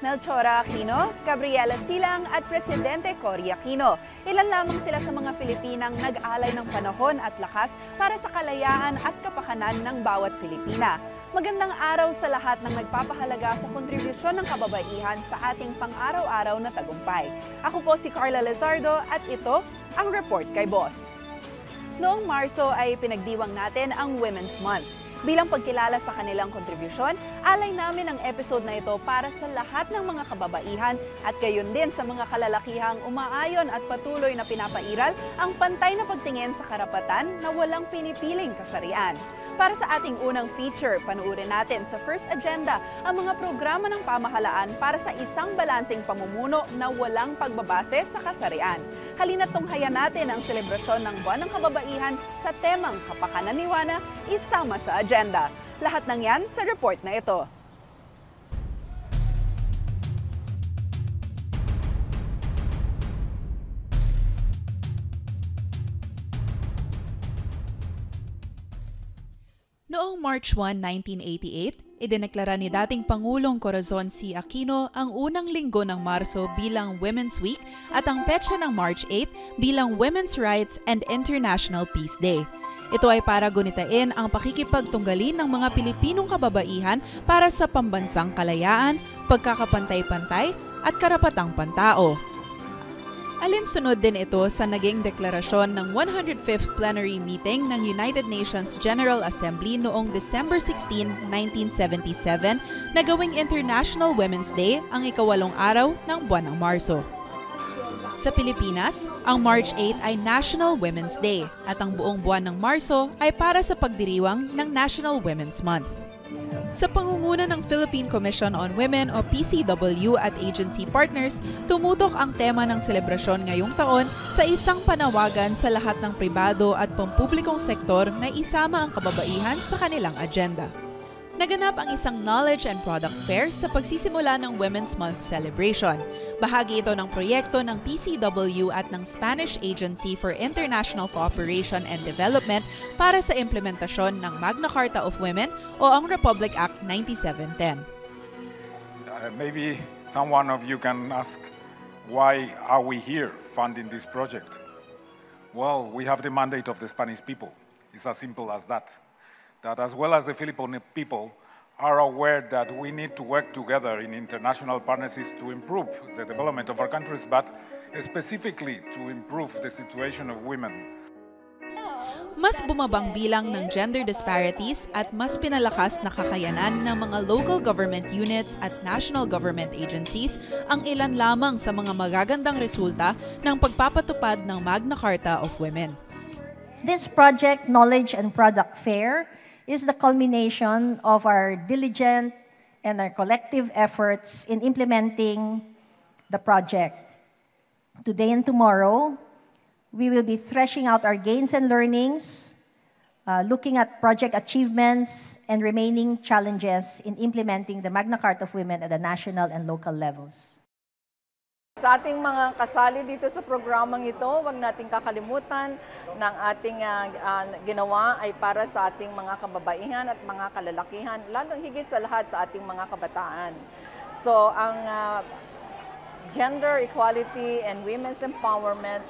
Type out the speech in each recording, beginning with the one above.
Melchora Aquino, Gabriela Silang at Presidente Cory Aquino. Ilan lamang sila sa mga Pilipinang nag-alay ng panahon at lakas para sa kalayaan at kapakanan ng bawat Pilipina. Magandang araw sa lahat ng nagpapahalaga sa kontribusyon ng kababaihan sa ating pang-araw-araw na tagumpay. Ako po si Carla Lizardo at ito ang Report kay Boss. Noong Marso ay pinagdiwang natin ang Women's Month. Bilang pagkilala sa kanilang kontribusyon, alay namin ang episode na ito para sa lahat ng mga kababaihan at gayon din sa mga kalalakihang umaayon at patuloy na pinapairal ang pantay na pagtingin sa karapatan na walang pinipiling kasarian. Para sa ating unang feature, panuurin natin sa First Agenda ang mga programa ng pamahalaan para sa isang balanseng pamumuno na walang pagbabase sa kasarian. Halina't tunghayan natin ang selebrasyon ng Buwan ng Kababaihan sa temang Kapakanan ni Juana, isama sa agenda. Lahat ng yan sa report na ito. Noong March 1, 1988, idineklara ni dating Pangulong Corazon C. Aquino ang unang linggo ng Marso bilang Women's Week at ang petsa ng March 8 bilang Women's Rights and International Peace Day. Ito ay para gunitain ang pakikipagtunggalin ng mga Pilipinong kababaihan para sa pambansang kalayaan, pagkakapantay-pantay at karapatang pantao. Alinsunod din ito sa naging deklarasyon ng 105th Plenary Meeting ng United Nations General Assembly noong December 16, 1977 na gawing International Women's Day ang ikawalong araw ng buwan ng Marso. Sa Pilipinas, ang March 8 ay National Women's Day at ang buong buwan ng Marso ay para sa pagdiriwang ng National Women's Month. Sa pangunguna ng Philippine Commission on Women o PCW at agency partners, tumutok ang tema ng selebrasyon ngayong taon sa isang panawagan sa lahat ng pribado at pampublikong sektor na isama ang kababaihan sa kanilang agenda. Naganap ang isang Knowledge and Product Fair sa pagsisimula ng Women's Month celebration. Bahagi ito ng proyekto ng PCW at ng Spanish Agency for International Cooperation and Development para sa implementasyon ng Magna Carta of Women o ang Republic Act 9710. Maybe someone of you can ask, why are we here funding this project? Well, we have the mandate of the Spanish people. It's as simple as that. That as well as the Filipino people are aware that we need to work together in international partnerships to improve the development of our countries, but specifically to improve the situation of women. Mas bumabang bilang ng gender disparities at mas pinalakas na kakayanan ng mga local government units at national government agencies ang ilan lamang sa mga magagandang resulta ng pagpapatupad ng Magna Carta of Women. This project, Knowledge and Product Fair, is the culmination of our diligent and our collective efforts in implementing the project. Today and tomorrow, we will be threshing out our gains and learnings, looking at project achievements and remaining challenges in implementing the Magna Carta of Women at the national and local levels. Sa ating mga kasali dito sa programang ito, huwag nating kakalimutan ng ating ginawa ay para sa ating mga kababaihan at mga kalalakihan, lalo higit sa lahat sa ating mga kabataan. So, ang gender equality and women's empowerment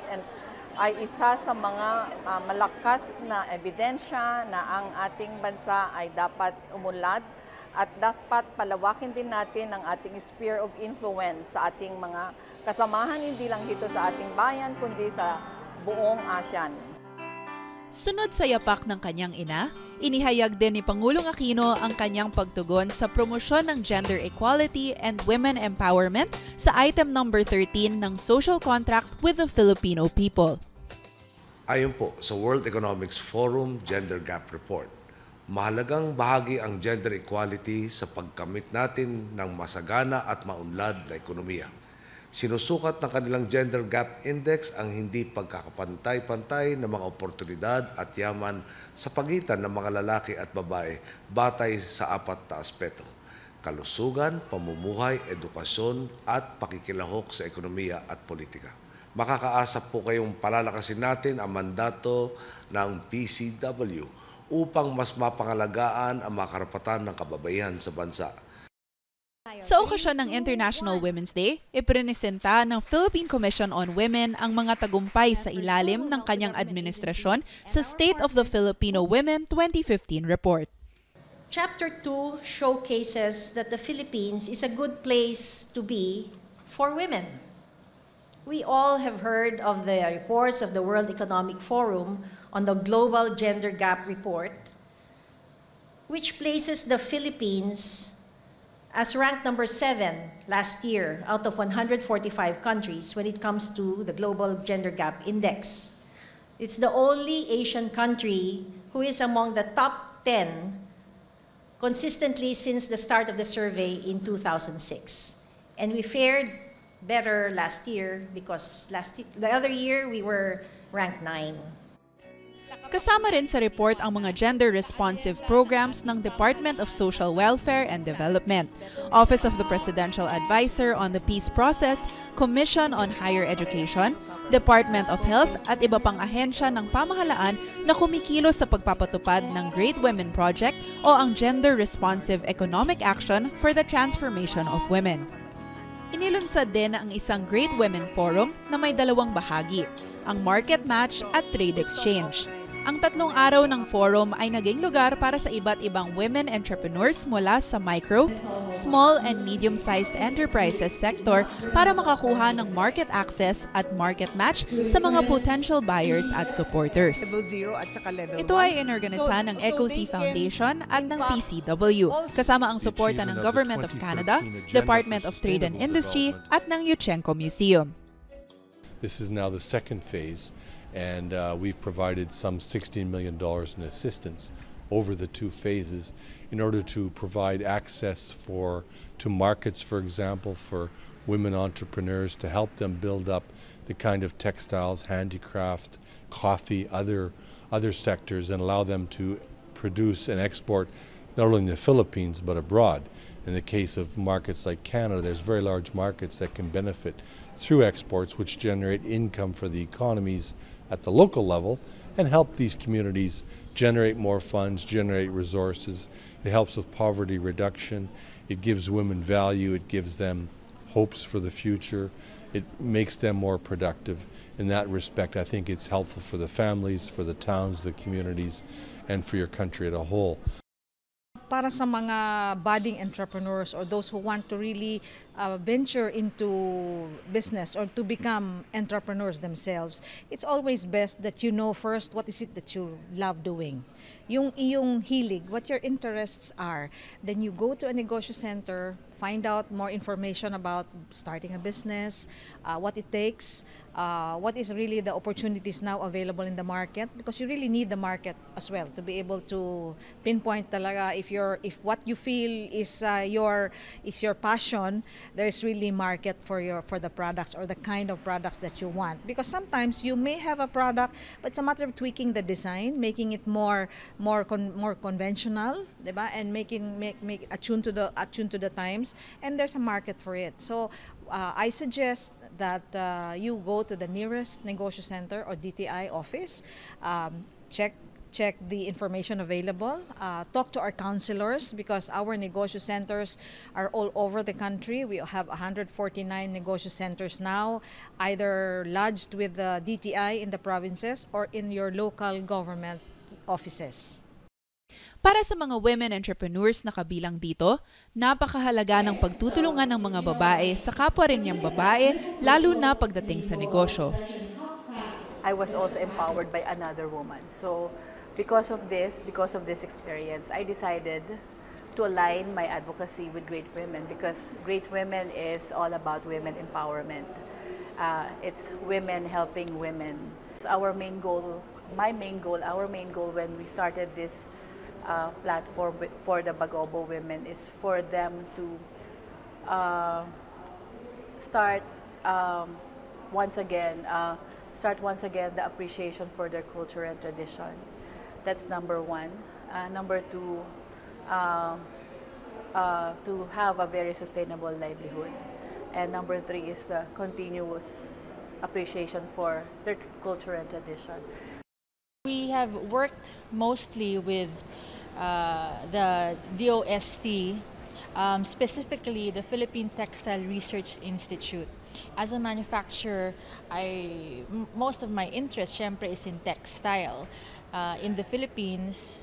ay isa sa mga malakas na ebidensya na ang ating bansa ay dapat umunlad at dapat palawakin din natin ang ating sphere of influence sa ating mga kasamahan, hindi lang dito sa ating bayan, kundi sa buong ASEAN. Sunod sa yapak ng kanyang ina, inihayag din ni Pangulong Aquino ang kanyang pagtugon sa promosyon ng gender equality and women empowerment sa item number 13 ng Social Contract with the Filipino People. Ayon po sa World Economic Forum Gender Gap Report, mahalagang bahagi ang gender equality sa pagkamit natin ng masagana at maunlad na ekonomiya. Sinusukat ng kanilang Gender Gap Index ang hindi pagkakapantay-pantay ng mga oportunidad at yaman sa pagitan ng mga lalaki at babae batay sa apat na aspeto: kalusugan, pamumuhay, edukasyon at pakikilahok sa ekonomiya at politika. Makakaasa po kayong palalakasin natin ang mandato ng PCW upang mas mapangalagaan ang mga karapatan ng kababaihan sa bansa. Sa okasyon ng International Women's Day, iprinesenta ng Philippine Commission on Women ang mga tagumpay sa ilalim ng kanyang administrasyon sa State of the Filipino Women 2015 report. Chapter 2 showcases that the Philippines is a good place to be for women. We all have heard of the reports of the World Economic Forum on the Global Gender Gap Report, which places the Philippines as ranked number 7 last year out of 145 countries when it comes to the Global Gender Gap Index. It's the only Asian country who is among the top 10 consistently since the start of the survey in 2006. And we fared better last year because the other year we were ranked 9. Kasama rin sa report ang mga gender-responsive programs ng Department of Social Welfare and Development, Office of the Presidential Advisor on the Peace Process, Commission on Higher Education, Department of Health at iba pang ahensya ng pamahalaan na kumikilos sa pagpapatupad ng Great Women Project o ang Gender-Responsive Economic Action for the Transformation of Women. Inilunsad din ang isang Great Women Forum na may dalawang bahagi, ang Market Match at Trade Exchange. Ang 3 araw ng forum ay naging lugar para sa iba't ibang women entrepreneurs mula sa micro, small and medium-sized enterprises sector para makakuha ng market access at market match sa mga potential buyers at supporters. Ito ay inorganisa ng EcoC Foundation at ng PCW, kasama ang suporta ng Government of Canada, Department of Trade and Industry at ng Yuchengco Museum. This is now the second phase. And we've provided some $16 million in assistance over the 2 phases in order to provide access to markets, for example, for women entrepreneurs, to help them build up the kind of textiles, handicraft, coffee, other sectors, and allow them to produce and export not only in the Philippines but abroad. In the case of markets like Canada, there's very large markets that can benefit through exports, which generate income for the economies at the local level and help these communities generate more funds, generate resources. It helps with poverty reduction. It gives women value. It gives them hopes for the future. It makes them more productive. In that respect, I think it's helpful for the families, for the towns, the communities, and for your country as a whole. Para sa mga budding entrepreneurs or those who want to really venture into business or to become entrepreneurs themselves, it's always best that you know first what is it that you love doing. Yung iyong hilig, what your interests are. Then you go to a negosyo center, find out more information about starting a business, what it takes, what is really the opportunities now available in the market, because you really need the market as well to be able to pinpoint talaga if what you feel is your passion, there's really market for the products or the kind of products that you want. Because sometimes you may have a product, but it's a matter of tweaking the design, making it more conventional, diba? And make attuned to the times, and there's a market for it. So I suggest that you go to the nearest negosyo center or DTI office, check the information available, talk to our counselors, because our negosyo centers are all over the country. We have 149 negosyo centers now, either lodged with the DTI in the provinces or in your local government offices. Para sa mga women entrepreneurs na kabilang dito, napakahalaga ng pagtutulungan ng mga babae sa kapwa rin niyang babae, lalo na pagdating sa negosyo. I was also empowered by another woman. So because of this experience, I decided to align my advocacy with Great Women, because Great Women is all about women empowerment. It's women helping women. Our main goal, our main goal when we started this platform for the Bagobo women is for them to start once again the appreciation for their culture and tradition. That's number 1. Number 2, to have a very sustainable livelihood. And number 3 is the continuous appreciation for their culture and tradition. We have worked mostly with the DOST specifically the Philippine Textile Research Institute. As a manufacturer, most of my interest, syempre, is in textile. In the Philippines,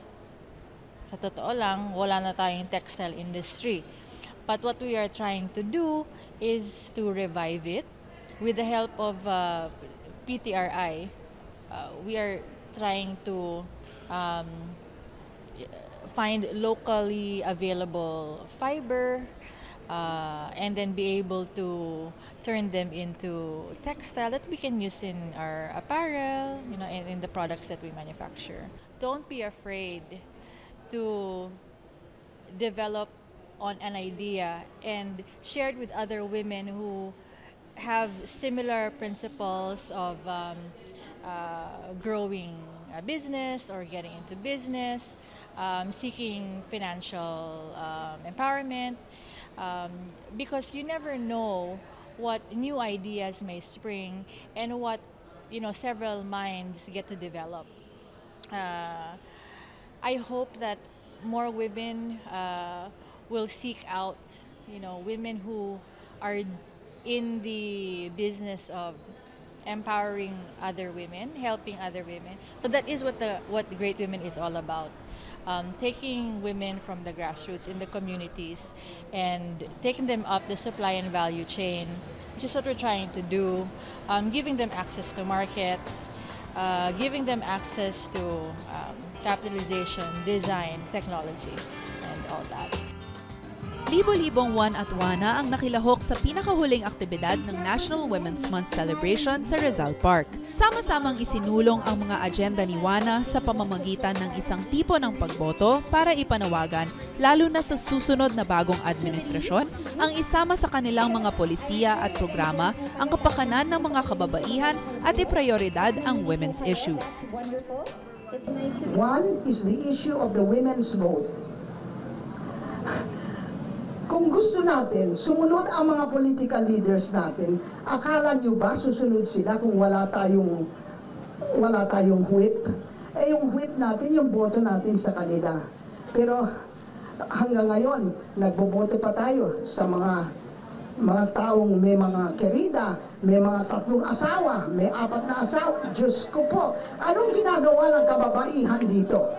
sa totoo lang, wala na tayong textile industry. But what we are trying to do is to revive it with the help of PTRI. We are trying to find locally available fiber and then be able to turn them into textile that we can use in our apparel, in the products that we manufacture. Don't be afraid to develop on an idea and share it with other women who have similar principles of growing a business or getting into business, seeking financial empowerment, because you never know what new ideas may spring and what several minds get to develop. I hope that more women will seek out, women who are in the business of empowering other women, helping other women. So that is what Great Women is all about. Taking women from the grassroots in the communities and taking them up the supply and value chain, which is what we're trying to do, giving them access to markets, giving them access to capitalization, design, technology, and all that. Libo-libong One-Atwana ang nakilahok sa pinakahuling aktibidad ng National Women's Month celebration sa Rizal Park. Sama-samang isinulong ang mga agenda ni Wana sa pamamagitan ng isang tipo ng pagboto para ipanawagan, lalo na sa susunod na bagong administrasyon, ang isama sa kanilang mga polisiya at programa ang kapakanan ng mga kababaihan at iprioridad ang women's issues. One is the issue of the women's vote. Kung gusto natin, sumunod ang mga political leaders natin, akala nyo ba susunod sila kung wala tayong whip? Yung whip natin, yung boto natin sa kanila. Pero hanggang ngayon, nagboboto pa tayo sa mga taong may mga kerida, may mga 3 asawa, may 4 na asawa. Diyos ko po, anong ginagawa ng kababaihan dito?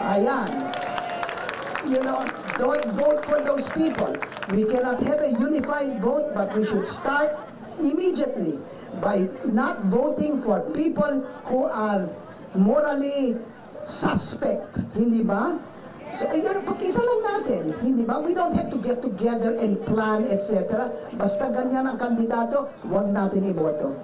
Ayan. Don't vote for those people. We cannot have a unified vote, but we should start immediately by not voting for people who are morally suspect. Hindi ba? So, pakita lang natin. Hindi ba? We don't have to get together and plan, etc. Basta ganyan ang kandidato, huwag natin iboto.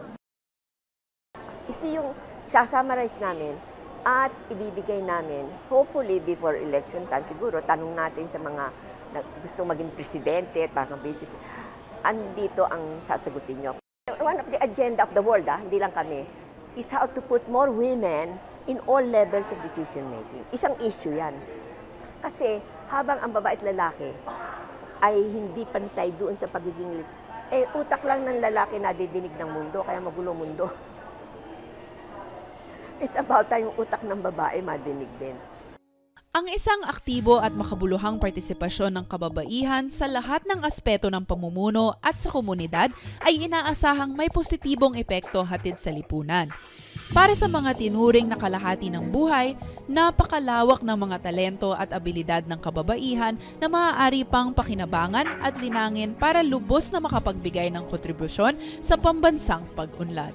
Ito yung sasummarize namin at ibibigay namin, hopefully before election time, siguro tanong natin sa mga gusto maging presidente at mga basic, andito ang sasagutin nyo. One of the agenda of the world, hindi lang kami, is how to put more women in all levels of decision making. Isang issue yan. Kasi habang ang babae at lalaki ay hindi pantay doon sa pagiging utak lang ng lalaki nadidinig ng mundo, kaya magulo mundo. It's about yung utak ng babae madinig din. Ang isang aktibo at makabuluhang partisipasyon ng kababaihan sa lahat ng aspeto ng pamumuno at sa komunidad ay inaasahang may positibong epekto hatid sa lipunan. Para sa mga tinuring na kalahati ng buhay, napakalawak ng mga talento at abilidad ng kababaihan na maaari pang pakinabangan at linangin para lubos na makapagbigay ng kontribusyon sa pambansang pag-unlad.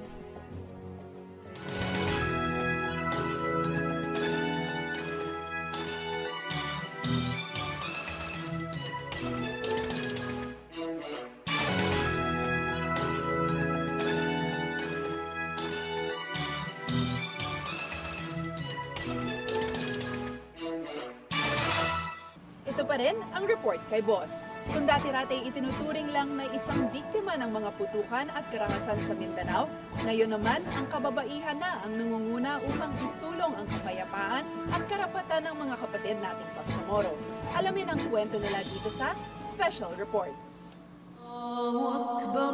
Ito pa rin ang report kay Boss. Kung dati-dati itinuturing lang na isang biktima ng mga putukan at karahasan sa Mindanao, ngayon naman ang kababaihan na ang nangunguna upang isulong ang kapayapaan at karapatan ng mga kapatid nating Bangsamoro. Alamin ang kwento nila dito sa Special Report. Allahu Akbar,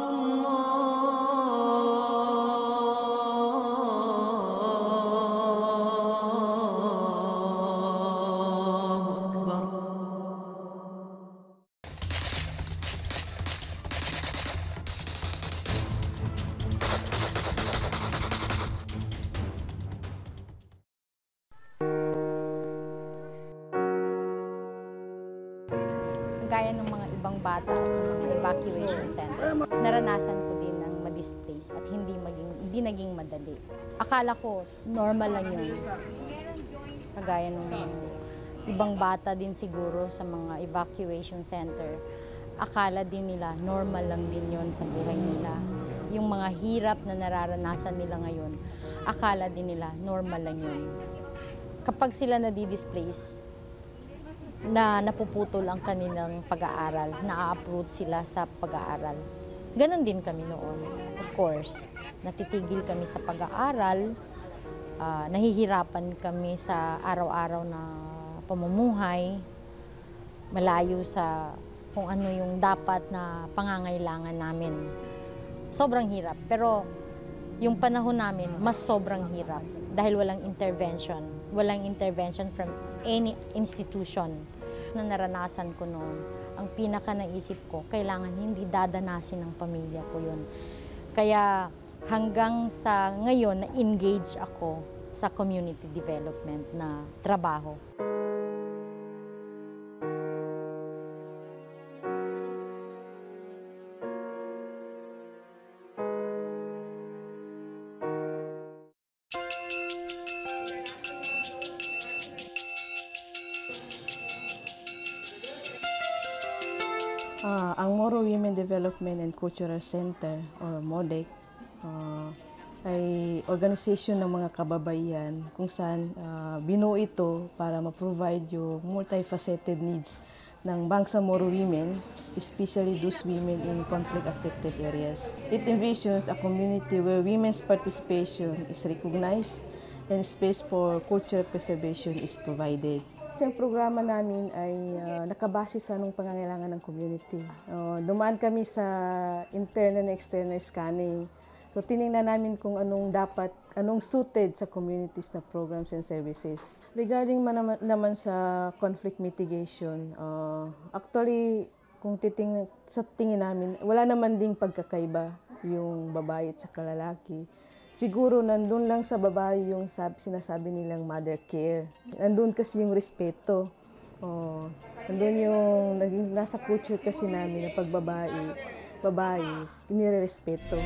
gaya ng mga ibang bata sa mga evacuation center, naranasan ko din ng ma-displace at hindi naging madali. Akala ko normal lang yun. Kagaya ng ibang bata din siguro sa mga evacuation center, akala din nila normal lang din yun sa buhay nila. Yung mga hirap na nararanasan nila ngayon, akala din nila normal lang yun. Kapag sila nadi-displace, na napuputol ang kanilang pag-aaral, na-uproot sila sa pag-aaral. Ganon din kami noon. Of course, natitigil kami sa pag-aaral, nahihirapan kami sa araw-araw na pamumuhay, malayo sa kung ano yung dapat na pangangailangan namin. Sobrang hirap. Pero yung panahon namin, mas sobrang hirap dahil walang intervention. Walang intervention from any institution na naranasan ko noon. Ang pinaka naisip ko, kailangan hindi dadanasin ng pamilya ko yun. Kaya hanggang sa ngayon, na-engage ako sa community development na trabaho. Ang Moro Women Development and Cultural Center or MODEC ay organisasyon ng mga kababaihan kung saan binuo ito para ma-provide yung multifaceted needs ng Bangsamoro women, especially those women in conflict-affected areas. It envisions a community where women's participation is recognized and space for cultural preservation is provided. Ang programa namin ay nakabase sa anong pangangailangan ng community. Dumaan kami sa internal and external scanning. So tiningnan namin kung anong suited sa communities na programs and services. Regarding naman sa conflict mitigation, actually kung sa tingin namin, wala naman ding pagkakaiba yung babae at sa lalaki. Siguro nandun lang sa babae yung sinasabi nilang mother care. Nandun kasi yung respeto. Nandun yung nasa culture kasi namin na pag babae, nire-respeto.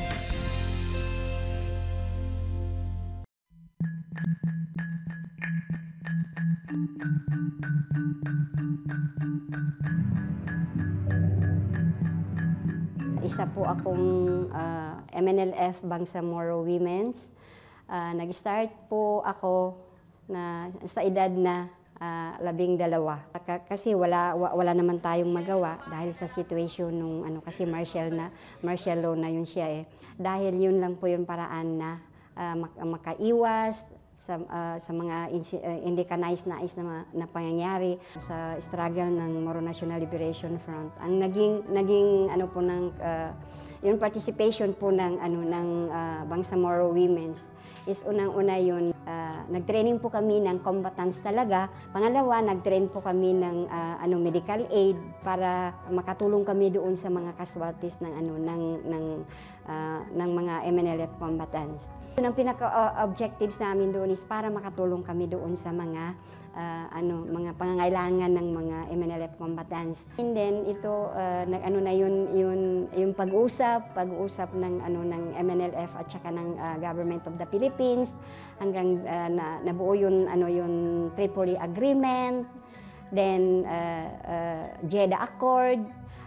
Isa po akong MNLF Bangsamoro Women's. Nag-start po ako sa edad na 12. Kasi wala naman tayong magawa dahil sa situation nung kasi martial law na yun siya eh. Dahil yun lang po yung paraan na makaiwas sa mga hindi ka nais na pangyayari sa struggle ng Moro National Liberation Front. Ang naging po ng yung participation po ng Bangsamoro Women's is unang-una yun, nag-training po kami ng combatants talaga. Pangalawa, nag-train po kami ng medical aid para makatulong kami doon sa mga casualties ng mga MNLF combatants. Ang pinaka-objectives namin doon is para makatulong kami doon sa mga pangangailangan ng mga MNLF combatants. And then ito yung pag-uusap ng MNLF at saka ng Government of the Philippines hanggang nabuo yung Tripoli Agreement, then Jeddah Accord,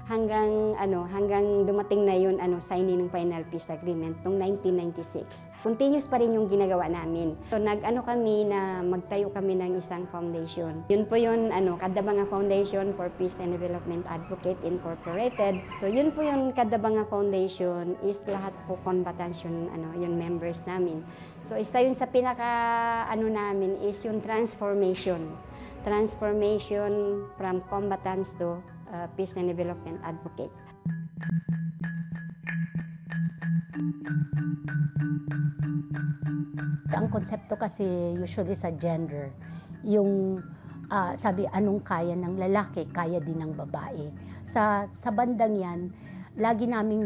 hanggang dumating na yun signing ng Final Peace Agreement noong 1996. Continuous pa rin yung ginagawa namin. So kami na magtayo kami ng isang foundation. Yun po yun Kadabanga Foundation for Peace and Development Advocate Incorporated. So yun po yung Kadabanga Foundation is lahat po combatants yun members namin. So isa yun sa pinaka namin is yung transformation from combatants to Peace and Development Advocate. Ang konsepto kasi usually sa gender, yung sabi anong kaya ng lalaki, kaya din ng babae. Sa bandang yan, lagi naming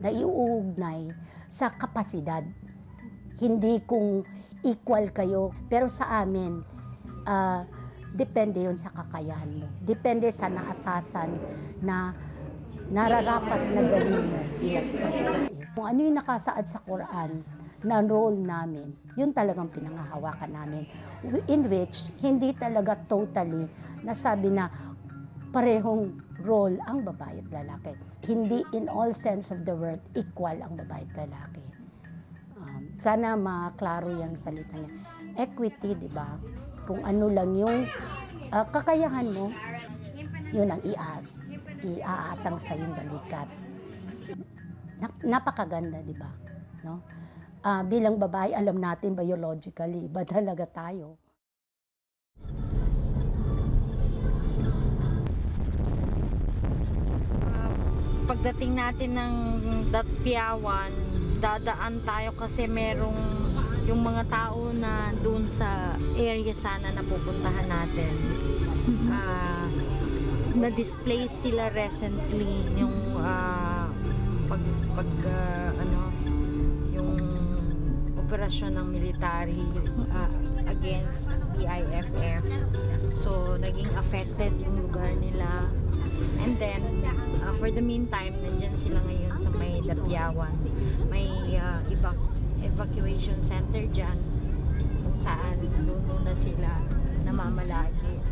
naiuugnay sa kapasidad. Hindi kung equal kayo, pero sa amin, depende yun sa kakayahan mo. Depende sa naatasan na nararapat na gawin mo bilang isang babae. Kung ano yung nakasaad sa Quran na role namin, yun talagang pinangahawakan namin. In which, hindi talaga totally nasabi na parehong role ang babae at lalaki. Hindi in all sense of the word equal ang babae at lalaki. Sana maklaro yung salita niya. Equity, di ba? Kung ano lang yung kakayahan mo, yun ang iaatang sa yung balikat. Napakaganda, di ba? No? Bilang babae, alam natin biologically, iba talaga tayo. Pagdating natin ng Datpiawan, dadaan tayo kasi merong yung mga tao na doon sa area sana na pupuntahan natin. Na-display sila recently yung yung operasyon ng military against PIFF. So naging affected yung lugar nila. And then for the meantime, nandyan sila ngayon sa may Datpiawan. May evacuation center dyan kung saan doon na sila namamalagi.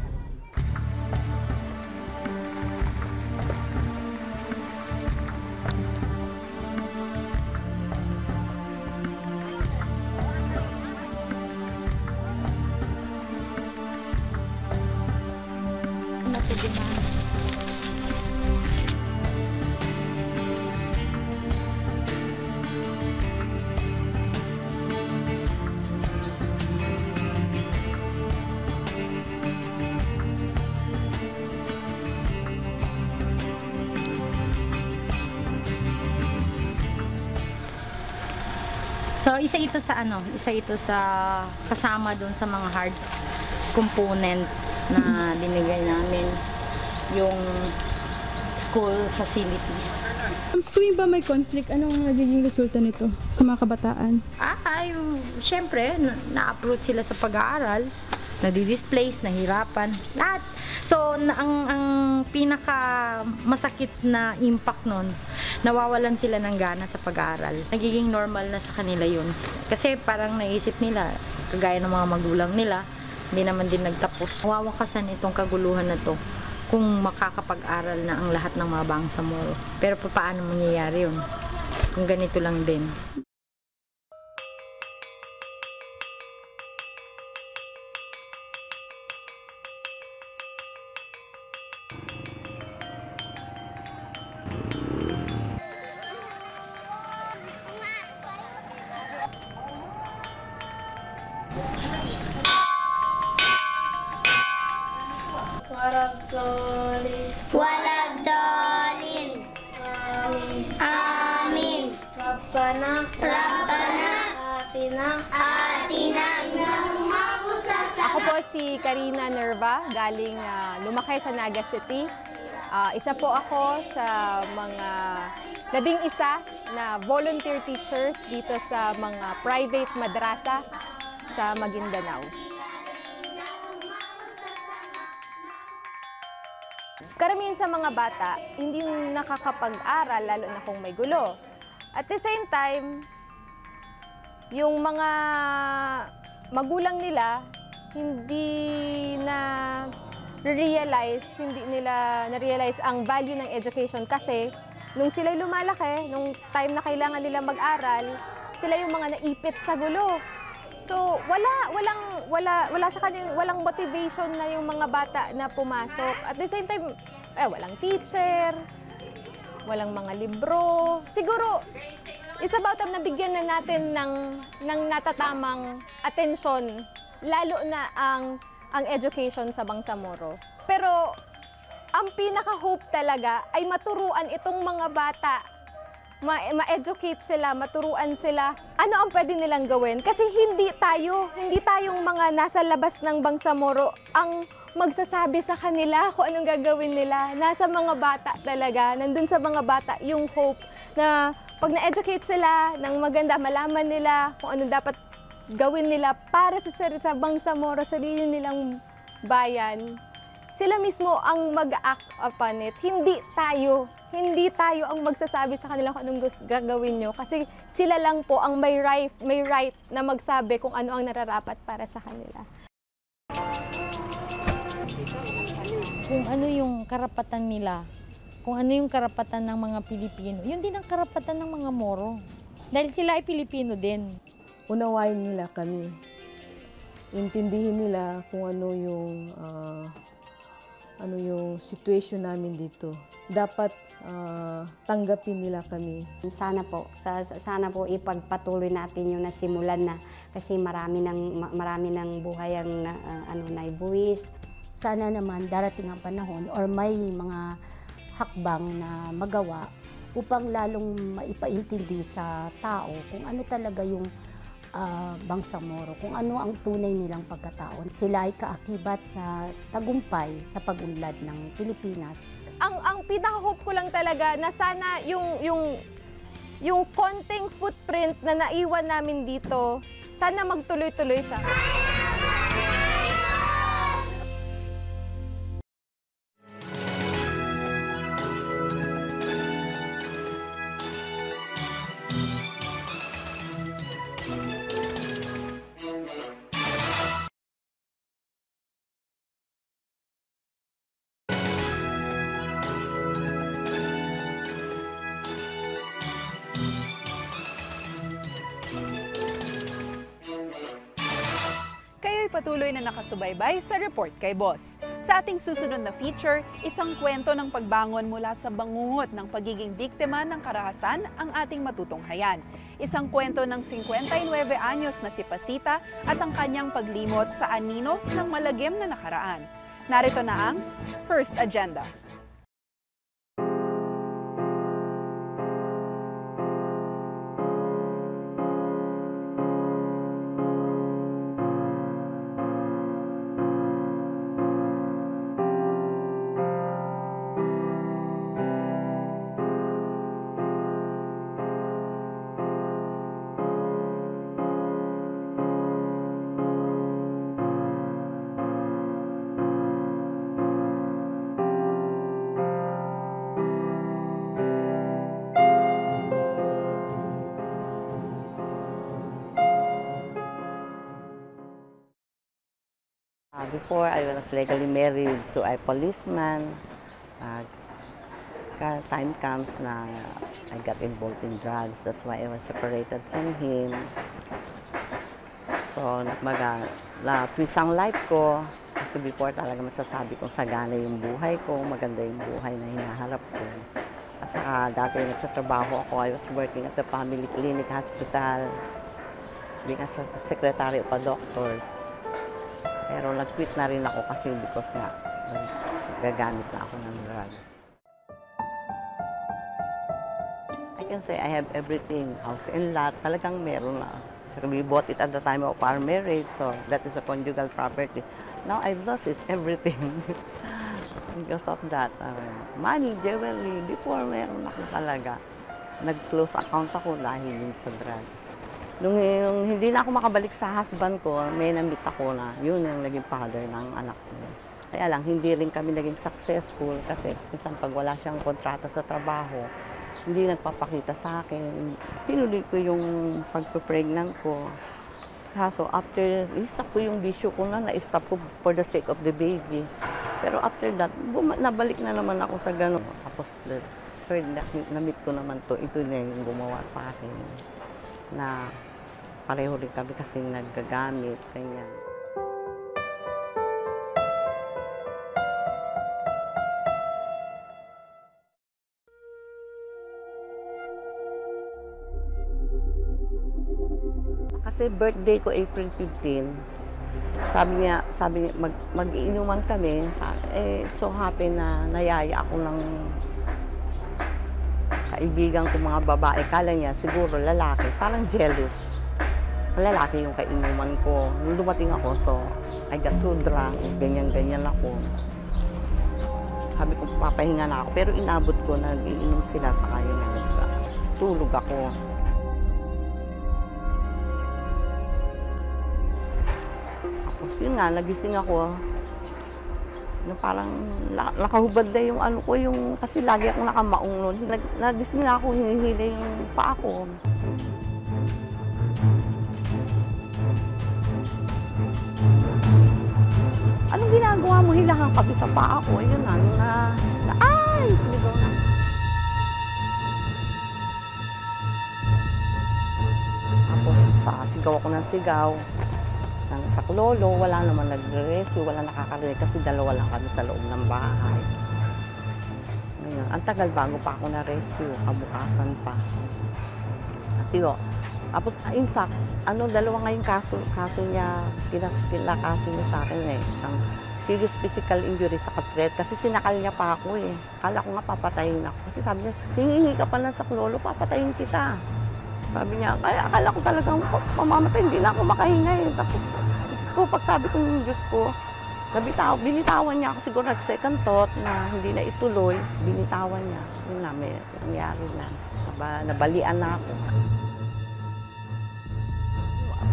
So isa ito sa kasama doon sa mga hard component na binigay namin, yung school facilities. Kung ba may conflict, anong nagiging resulta nito sa mga kabataan? Siyempre, na-approach sila sa pag-aaral, nadi-displace, nahirapan, lahat. So, ang pinaka masakit na impact nun, nawawalan sila ng gana sa pag-aaral. Nagiging normal na sa kanila yun. Kasi parang naisip nila, kagaya ng mga magulang nila, hindi naman din nagtapos. Wawakasan itong kaguluhan na to kung makakapag-aral na ang lahat ng mga Bangsamoro. Pero paano mangyayari yun kung ganito lang din? Walag dolin. Amin. Amin. Rabbana. Atina. Ako po si Karina Nerva, galing lumaki sa Naga City. Isa po ako sa mga 11 na volunteer teachers dito sa mga private madrasa sa Maguindanao. Karamihan sa mga bata, hindi nakakapag-aral, lalo na kung may gulo. At the same time, yung mga magulang nila, hindi nila na-realize ang value ng education kasi nung sila'y lumalaki, nung time na kailangan nila mag-aral, sila yung mga naipit sa gulo. So, wala sa kanya, walang motivation na yung mga bata na pumasok. At the same time, walang teacher, walang mga libro. Siguro, it's about time na bigyan na natin ng natatamang atensyon, lalo na ang education sa Bangsamoro. Pero, ang pinaka-hope talaga ay maturuan itong mga bata, ma-educate sila, maturuan sila ano ang pwede nilang gawin. Kasi hindi tayong mga nasa labas ng Bangsamoro ang magsasabi sa kanila kung anong gagawin nila. Nasa mga bata talaga, nandun sa mga bata yung hope na pag na-educate sila ng maganda, malaman nila kung anong dapat gawin nila para sa Bangsamoro, sarili nilang bayan, sila mismo ang mag-act upon it. Hindi tayo ang magsasabi sa kanila kung anong gagawin nyo kasi sila lang po ang may right na magsabi kung ano ang nararapat para sa kanila. Kung ano yung karapatan nila, kung ano yung karapatan ng mga Pilipino, yun din ang karapatan ng mga Moro. Dahil sila ay Pilipino din. Unawain nila kami. Intindihin nila kung ano yung situation namin dito. Dapat tanggapin nila kami. Sana po ipagpatuloy natin yung nasimulan na kasi marami ng buhay ang naibuwis. Sana naman darating ang panahon or may mga hakbang na magawa upang lalong maipaintindi sa tao kung ano talaga yung Bangsang Moro, kung ano ang tunay nilang pagkatao. Sila ay kaakibat sa tagumpay sa pag-unlad ng Pilipinas. Ang pinaka-hope ko lang talaga na sana yung konting footprint na naiwan namin dito, sana magtuloy-tuloy siya. Patuloy na nakasubaybay sa Report kay Boss. Sa ating susunod na feature, isang kwento ng pagbangon mula sa bangungot ng pagiging biktima ng karahasan ang ating matutunghayan. Isang kwento ng 59 anyos na si Pasita at ang kanyang paglimot sa anino ng malagim na nakaraan. Narito na ang First Agenda. Before, I was legally married to a policeman. Time comes na I got involved in drugs. That's why I was separated from him. So, twist ang life ko. Kasi before talaga masasabi kong sagana yung buhay ko, maganda yung buhay na hinaharap ko. At saka dati nagtatrabaho ako. I was working at the family clinic hospital. Being a secretary of a doctor. Pero nag-quit na rin ako kasi because nga gagamit na ako ng drugs. I can say I have everything, house and lot, talagang meron na. We bought it at the time of our marriage, so that is a conjugal property. Now I've lost it, everything. Because of that, money, jewelry, before meron ako talaga. Nag-close account ako dahil din sa drugs. Nung hindi na ako makabalik sa husband ko, may namit ako na yun yung naging father ng anak ko. Kaya lang, hindi rin kami naging successful kasi minsan pag wala siyang kontrata sa trabaho, hindi nagpapakita sa akin. Tinuloy ko yung pagpe-pregnant ko. Kaso after, i-stop ko yung bisyo ko na-stop ko for the sake of the baby. Pero after that, nabalik na naman ako sa gano'n. Tapos, third, na-meet ko naman to. Ito na yung gumawa sa akin na pareho rin kami kasi naggagamit, ganyan. Kasi birthday ko April 15, sabi niya mag-iinuman kami, so happy na nayaya ako ng kaibigan ko mga babae. Kala niya siguro lalaki, parang jealous. Lalaki yung kainuman ko. Nung dumating ako, so I got too drunk, ganyan-ganyan ako. Sabi ko, papahinga na ako. Pero inabot ko, nag-iinom sila sa kayo na tulog ako. Tapos yun nga, nagising ako. Na parang nakahubad na yung ano ko, yung, kasi lagi akong nakamaong noon. Nagising na ako, hinihila yung paa ko. Anong ginagawa mo? Hilahan kabi sa paa ko. Ayun na, ay! Sumigaw na. Tapos sigaw ako ng sigaw. Ng saklolo, wala naman nagre-rescue, wala nakakarinig kasi dalawa lang kami sa loob ng bahay. Ngayon, ang tagal bago pa ako na-rescue, kabukasan pa. Kasi tapos in fact, dalawa nga yung kaso niya, kaso niya sa akin isang serious physical injury sa threat kasi sinakal niya pa ako Akala ko nga papatayin ako. Kasi sabi niya, hingi ka pa ng saklolo, papatayin kita. Sabi niya, akala ko talagang mamamatay, hindi na ako makahinga Tapos, Diyos ko, pag sabi ko yung Diyos ko, binitawan niya ako siguro nag-second thought na hindi na ituloy, binitawan niya. Yun na, may nangyari na. Nabalian na ako.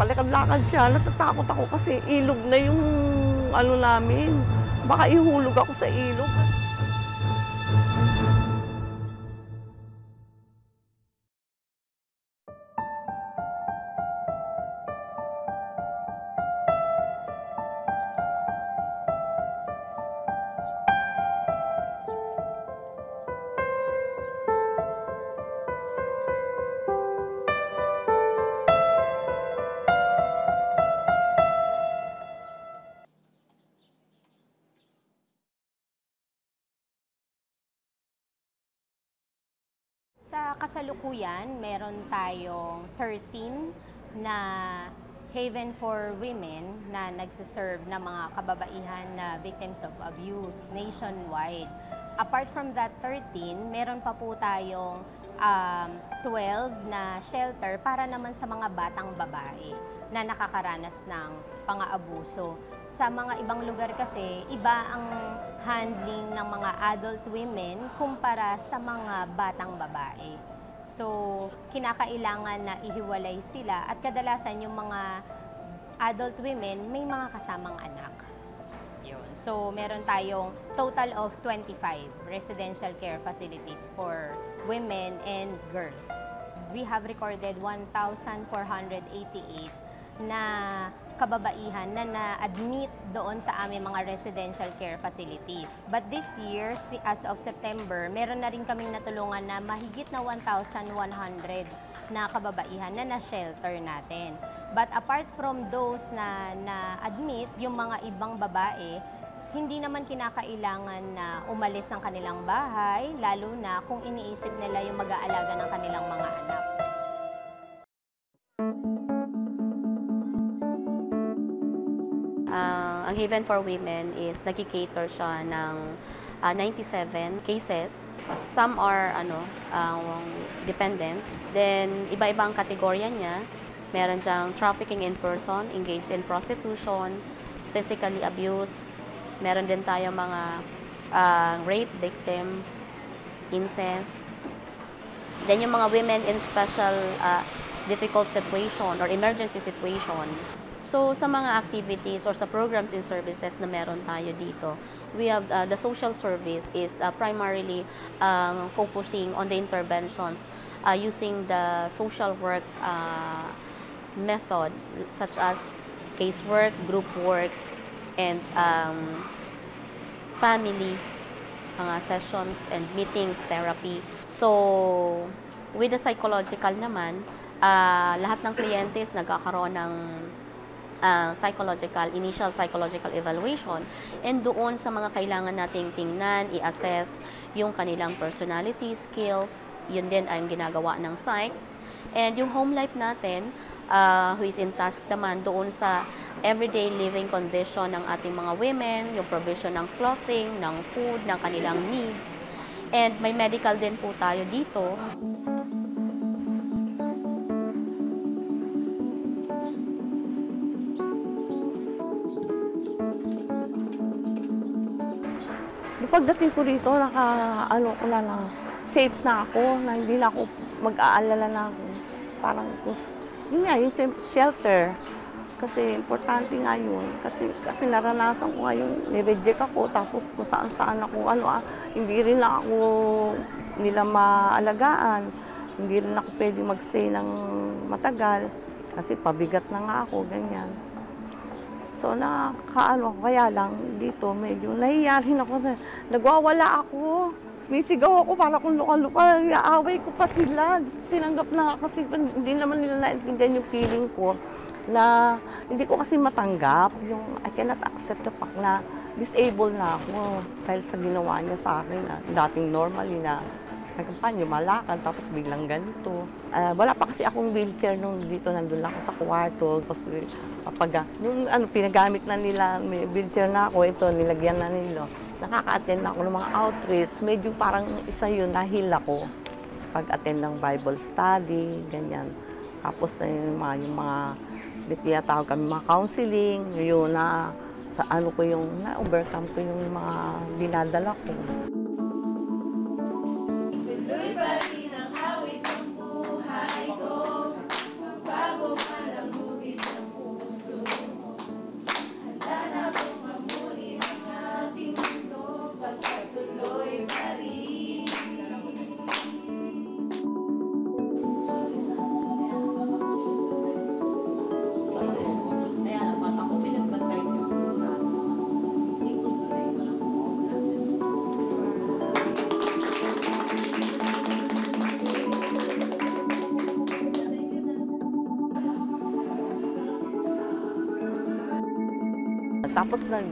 Palakad-lakad siya, natatakot ako kasi ilog na yung namin. Baka ihulog ako sa ilog. Sa kasalukuyan, meron tayong 13 na Haven for Women na nagsiserve na mga kababaihan na victims of abuse nationwide. Apart from that 13, meron pa po tayong 12 na shelter para naman sa mga batang babae na nakakaranas ng pang-aabuso. Sa mga ibang lugar kasi, iba ang handling ng mga adult women kumpara sa mga batang babae. So, kinakailangan na ihiwalay sila at kadalasan yung mga adult women may mga kasamang anak. Yun. So, meron tayong total of 25 residential care facilities for women and girls. We have recorded 1,488 na kababaihan na na-admit doon sa aming mga residential care facilities. But this year, as of September, meron na rin kaming natulungan na mahigit na 1,100 na kababaihan na na-shelter natin. But apart from those na na-admit, yung mga ibang babae, hindi naman kinakailangan na umalis ng kanilang bahay, lalo na kung iniisip nila yung mag-aalaga ng kanilang mga anak. Ang Haven for Women is nagki-cater siya ng 97 cases. Some are dependents. Then iba-iba ang kategorya niya. Meron diyang trafficking in person, engaged in prostitution, physically abused. Meron din tayo mga rape victim, incest. Then yung mga women in special difficult situation or emergency situation. So, sa mga activities or sa programs and services na meron tayo dito, we have the social service is primarily focusing on the interventions using the social work method such as casework, group work, and family sessions and meetings, therapy. So, with the psychological naman, lahat ng kliyentes nagkakaroon ng initial psychological evaluation, and doon sa mga kailangan nating tingnan, i-assess yung kanilang personality, skills, yun din ang ginagawa ng psych. And yung home life natin, who is in task naman doon sa everyday living condition ng ating mga women, yung provision ng clothing, ng food, ng kanilang needs. And may medical din po tayo dito. Pagdating ko rito, safe na ako, na hindi na ako mag-aalala na ako. Parang, yun nga, yung shelter. Kasi importante nga yun. Kasi naranasan ko nga yung nireject ako, tapos kung saan-saan ako, hindi rin na ako nila maalagaan. Hindi rin ako pwede magstay ng matagal kasi pabigat na nga ako, ganyan. So, kaya lang dito, medyo nahiyarin ako. Nagwawala ako. Misigaw ako para kung luka-luka, iaaway ko pa sila. Tinanggap na kasi hindi naman nila naintindihan yung feeling ko na hindi ko kasi matanggap yung I cannot accept the fact na disabled na ako dahil sa ginawa niya sa akin na dating normally na nagkampanya, malakad, tapos biglang ganito. Wala pa kasi akong wheelchair nung dito, nandun lang ako sa kwarto. Tapos yung pinagamit na nila, may wheelchair na ako, ito, nilagyan na nila. Nakaka-attend na ako ng mga outreach. Medyo parang isa yun, nahil ako. Pag-attend ng Bible study, ganyan. Tapos na yung mga tinatawag kami mga counseling, yun na, na-overcome ko yung mga dinadala ko. Tuloy pa rin ang awit ng buhay ko, bago man ang hugis ng puso. Handa na kong mamuli ng ating mundo, pagkatuloy pa rin. Tapos rin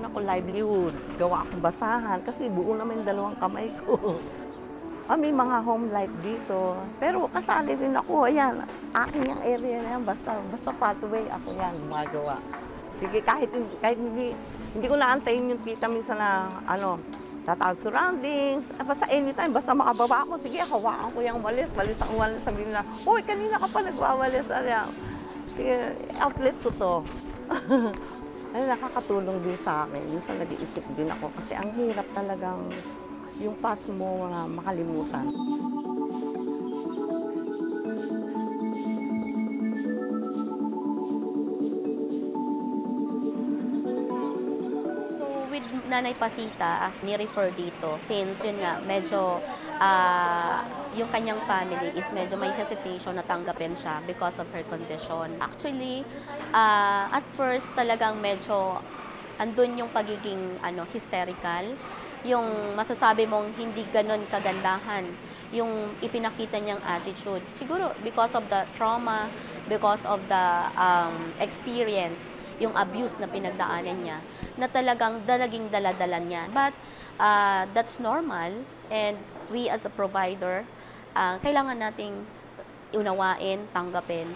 ako livelihood, gawa akong basahan kasi buo naman dalawang kamay ko. May mga home life dito, pero kasali rin ako, ayan, akin yung area na yan, basta pathway, ako yan, gumagawa. Sige, kahit hindi ko naantayin yung tita minsan na, tatawag surroundings, basta anytime, basta makababa ako, sige, hawakan ko yung walis ang walis, sabihin na, uy, kanina ka pa nagwawalis, sige, outlet ko to. Nakakatulong din sa akin. Minsan nag-iisip din ako kasi ang hirap talagang yung past mo makalimutan. So with Nanay Pasita, ni-refer dito since yun nga medyo yung kanyang family is medyo may hesitation na tanggapin siya because of her condition. Actually, at first talagang medyo andun yung pagiging hysterical, yung masasabi mong hindi ganon kagandahan yung ipinakita niyang attitude. Siguro because of the trauma, because of the experience, yung abuse na pinagdaanan niya, na talagang naging dala-dala niya. But that's normal, and we as a provider, kailangan nating unawain, tanggapin,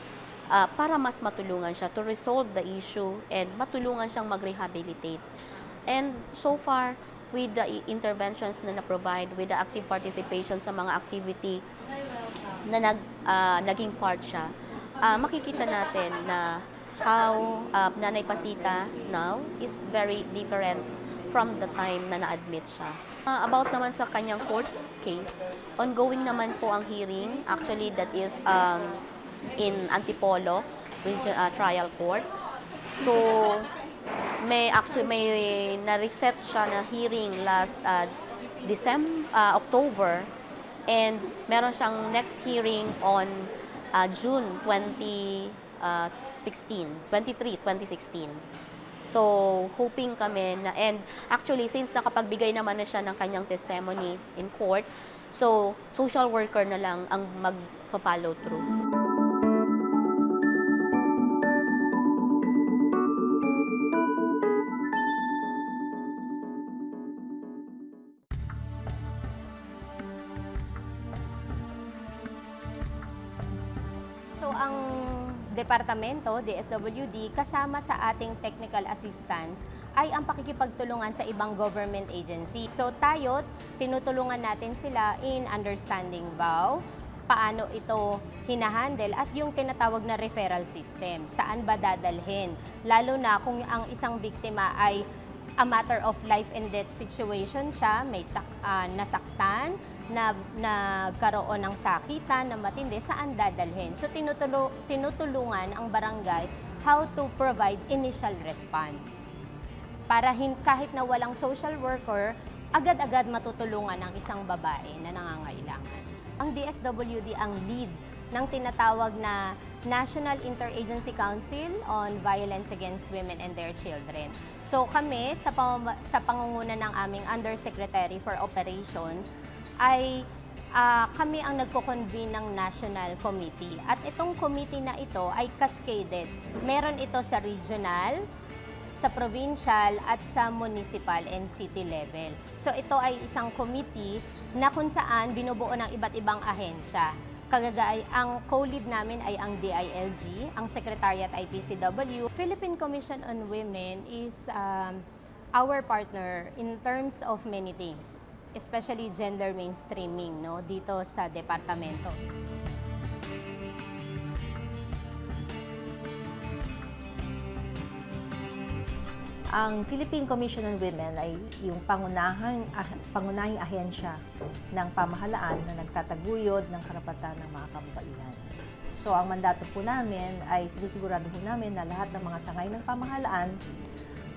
para mas matulungan siya to resolve the issue and matulungan siyang mag-rehabilitate. And so far, with the interventions na na-provide, with the active participation sa mga activity na naging part siya, makikita natin na how Nanay Pasita now is very different from the time na na-admit siya. About naman sa kanyang court case, ongoing naman po ang hearing. Actually, that is in Antipolo Trial Court. So, may na-reset siya na hearing last October, and meron siyang next hearing on June 23, 2016. So, hoping kami na, and actually, since nakapagbigay naman na siya ng kanyang testimony in court, so, social worker na lang ang mag-follow through. So, ang Departamento, DSWD, kasama sa ating technical assistance ay ang pakikipagtulungan sa ibang government agency. So tayo, tinutulungan natin sila in understanding vow, paano ito hinahandle, at yung tinatawag na referral system, saan ba dadalhin. Lalo na kung ang isang biktima ay a matter of life and death situation siya, may nasaktan, nagkaroon ng sakitan na matindi, saan dadalhin. So tinutulungan ang barangay how to provide initial response. Para kahit na walang social worker, agad-agad matutulungan ang isang babae na nangangailangan. Ang DSWD ang lead ng tinatawag na National Interagency Council on Violence Against Women and Their Children. So kami, sa pangunguna ng aming Undersecretary for Operations, ay kami ang nagko-convene ng National Committee. At itong committee na ito ay cascaded. Meron ito sa regional, sa provincial at sa municipal and city level. So ito ay isang committee na kung saan binubuo ng iba't ibang ahensya. Kagagay, ang co-lead namin ay ang DILG, ang Secretariat ay PCW. Philippine Commission on Women is our partner in terms of many things, especially gender mainstreaming, no, dito sa departamento. Ang Philippine Commission on Women ay yung pangunahing ahensya ng pamahalaan na nagtataguyod ng karapatan ng mga kababaihan. So ang mandato po namin ay sinisigurado po namin na lahat ng mga sangay ng pamahalaan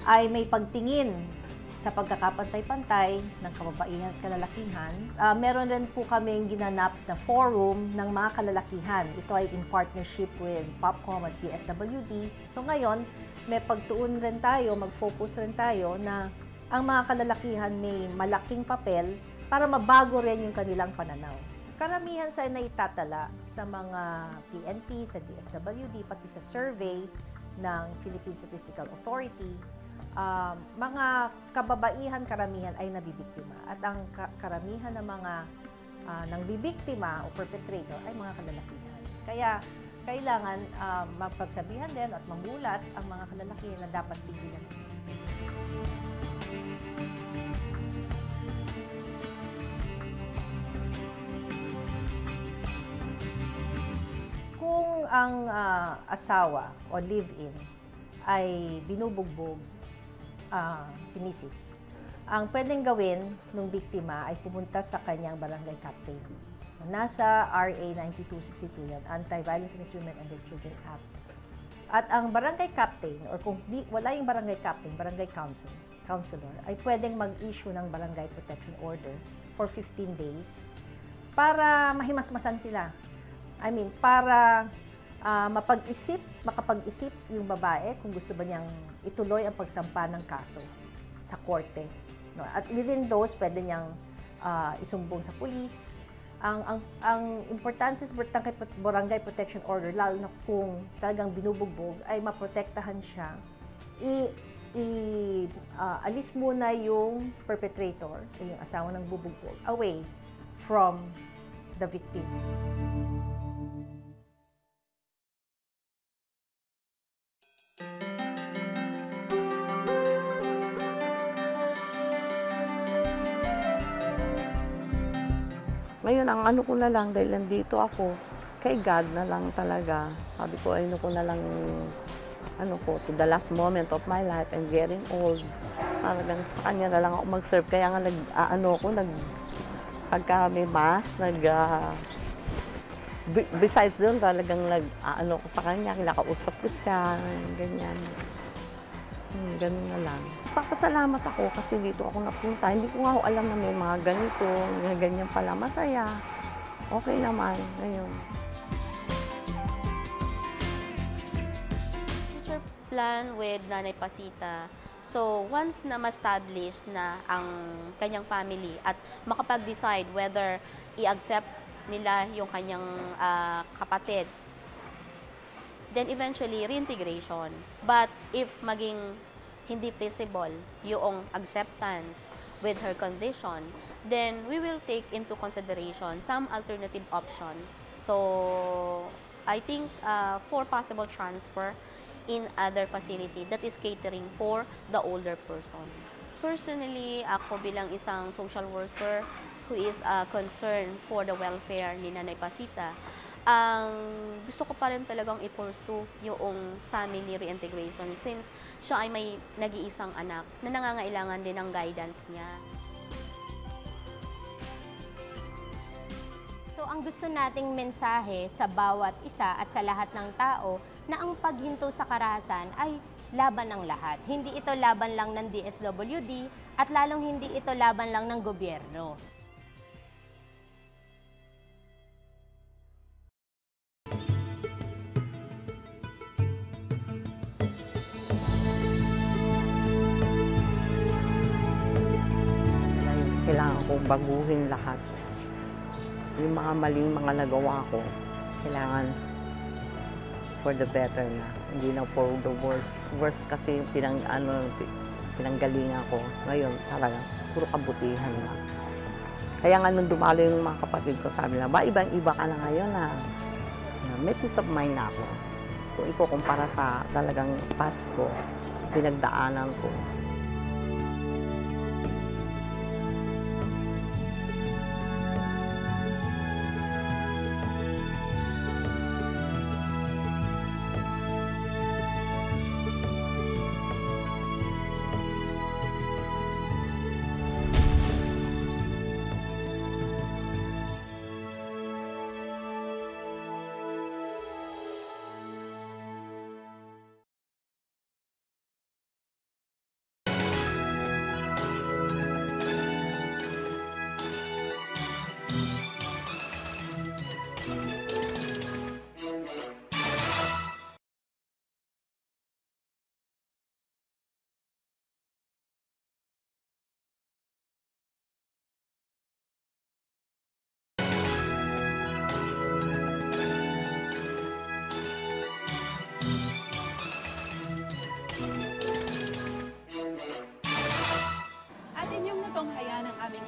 ay may pagtingin sa pagkakapantay-pantay ng kababaihan at kalalakihan. Meron rin po kaming ginanap na forum ng mga kalalakihan. Ito ay in partnership with POPCOM at DSWD. So ngayon, may pagtuon rin tayo, mag-focus rin tayo na ang mga kalalakihan may malaking papel para mabago rin yung kanilang pananaw. Karamihan sa naitatala sa mga PNP, sa DSWD, pati sa survey ng Philippine Statistical Authority, mga kababaihan karamihan ay nabibiktima. At ang karamihan ng mga nang bibiktima o perpetrator ay mga kalalakihan. Kaya kailangan mapagsabihan din at mamulat ang mga kalalakihan na dapat tigilan. Kung ang asawa o live-in ay binubugbog si Mrs., ang pwedeng gawin ng biktima ay pumunta sa kanyang barangay captain. Nasa RA 9262 yan, Anti-Violence Against Women and Their Children Act. At ang barangay captain, or kung wala yung barangay captain, barangay counselor, ay pwedeng mag-issue ng barangay protection order for 15 days para mahimasmasan sila. I mean, para makapag-isip yung babae kung gusto ba niyang ituloy ang pagsampa ng kaso sa korte. No? At within those, pwede niyang isumbong sa pulis. Ang importance sa barangay protection order, lalo na kung talagang binubugbog, ay maprotektahan siya. Alis muna yung perpetrator, yung asawa ng bubugbog, away from the victim. Ngayon, ang ano ko na lang, dahil nandito ako, kay God na lang talaga. Sabi ko, ano ko na lang, to the last moment of my life, I'm getting old. Talagang sa kanya na lang ako mag-serve. Kaya nga, pagka may mass, besides doon, talagang ko sa kanya, kinakausap ko siya, ganyan. Ganun na lang. Papasalamat ako kasi dito ako napunta. Hindi ko nga alam na may mga ganito, ganyan pala. Masaya. Okay naman ngayon. Future plan with Nanay Pasita. So, once na ma-establish na ang kanyang family at makapag-decide whether i-accept nila yung kanyang kapatid, then eventually, reintegration. But if maging hindi feasible yung acceptance with her condition, then we will take into consideration some alternative options. So, I think for possible transfer in other facility that is catering for the older person. Personally, ako bilang isang social worker who is concerned for the welfare ni Nanay Pasita, ang gusto ko pa rin talagang i-pursue yung family reintegration since siya ay may nag-iisang anak na nangangailangan din ng guidance niya. So ang gusto nating mensahe sa bawat isa at sa lahat ng tao na ang paghinto sa karahasan ay laban ng lahat. Hindi ito laban lang ng DSWD at lalong hindi ito laban lang ng gobyerno. Kailangan kong baguhin lahat. Yung mga maling mga nagawa ko, kailangan for the better na. Hindi na for the worst. Worst kasi yung pinanggalingan ko. Ngayon, talaga, puro kabutihan na. Kaya nga nung dumalo yung mga kapatid ko, sabi na, ba, ibang-iba ka na ngayon na may peace of mind na ako. Kung ikukumpara sa talagang past ko, pinagdaanan ko.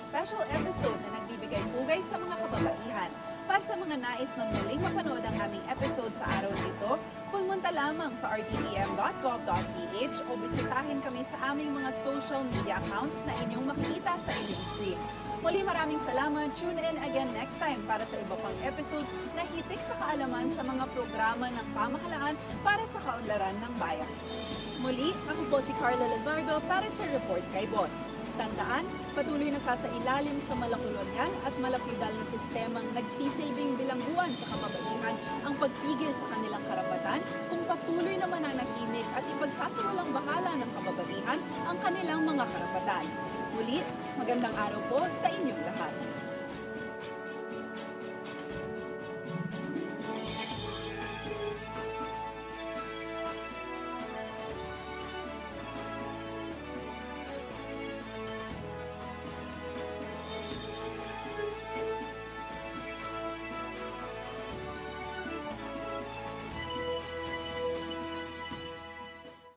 Special episode na nagbibigay pugay sa mga kababaihan. Para sa mga nais na muling mapanood ang aming episode sa araw nito, pumunta lamang sa rtbm.gov.ph o bisitahin kami sa aming mga social media accounts na inyong makikita sa inyong screen. Muli maraming salamat. Tune in again next time para sa iba pang episodes na hitik sa kaalaman sa mga programa ng pamahalaan para sa kaunlaran ng bayan. Muli, ako po si Carla Lazardo para sa Report kay Boss. Tandaan, patuloy na sasailalim sa malakolonyal at malapidal na sistemang nagsisilbing bilangguan sa kababaihan ang pagpigil sa kanilang karapatan kung patuloy na mananahimik at ipagsasawalang bahala ng kababaihan ang kanilang mga karapatan. Muli, magandang araw po sa inyong lahat.